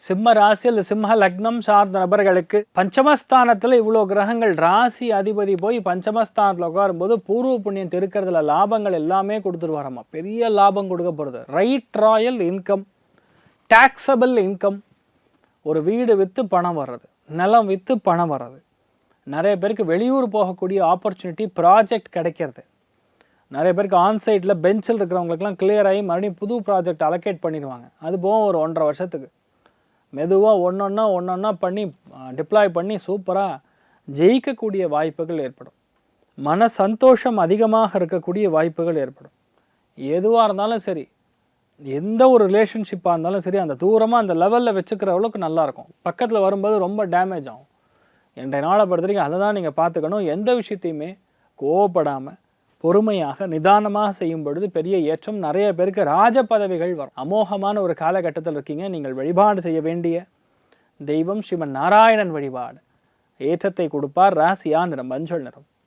சிம்ம ராசி அல்லது சிம்ம லக்னம் சார்ந்த நபர்களுக்கு பஞ்சமஸ்தானத்தில் இவ்வளோ கிரகங்கள் ராசி அதிபதி போய் பஞ்சமஸ்தானத்தில் உட்காரும்போது பூர்வ புண்ணியம் தெருக்கிறதுல லாபங்கள் எல்லாமே கொடுத்துருவாரம்மா. பெரிய லாபம் கொடுக்க போகிறது. Right Royal income, taxable income, ஒரு வீடு விற்று பணம் வர்றது, நிலம் விற்று பணம் வர்றது, நிறைய பேருக்கு வெளியூர் போகக்கூடிய ஆப்பர்ச்சுனிட்டி, ப்ராஜெக்ட் கிடைக்கிறது, நிறைய பேருக்கு ஆன்சைட்டில் பெஞ்சில் இருக்கிறவங்களுக்குலாம் கிளியர் ஆகி மறுபடியும் புது ப்ராஜெக்ட் அலோகேட் பண்ணிடுவாங்க. அது போக ஒரு 1.5 வருஷத்துக்கு மெதுவாக ஒன்றொன்னா பண்ணி டிப்ளாய் பண்ணி சூப்பராக ஜெயிக்கக்கூடிய வாய்ப்புகள் ஏற்படும். மன சந்தோஷம் அதிகமாக இருக்கக்கூடிய வாய்ப்புகள் ஏற்படும். எதுவாக இருந்தாலும் சரி, எந்த ஒரு ரிலேஷன்ஷிப்பாக இருந்தாலும் சரி, அந்த தூரமாக அந்த லெவலில் வச்சுக்கிற அளவுக்கு நல்லாயிருக்கும். பக்கத்தில் வரும்போது ரொம்ப டேமேஜ் ஆகும். இன்றைய நாளை பொறுத்த வரைக்கும் அதை தான் நீங்கள் பார்த்துக்கணும். எந்த விஷயத்தையுமே கோவப்படாமல் பொறுமையாக நிதானமாக செய்யும் பொழுது பெரிய ஏற்றம். நிறைய பேருக்கு ராஜ பதவிகள் வரும். அமோகமான ஒரு காலகட்டத்தில் இருக்கீங்க. நீங்கள் வழிபாடு செய்ய வேண்டிய தெய்வம் ஸ்ரீமன் நாராயணன் வழிபாடு ஏற்றத்தை கொடுப்பார். ராசியா நிறம் மஞ்சள் நிறம்.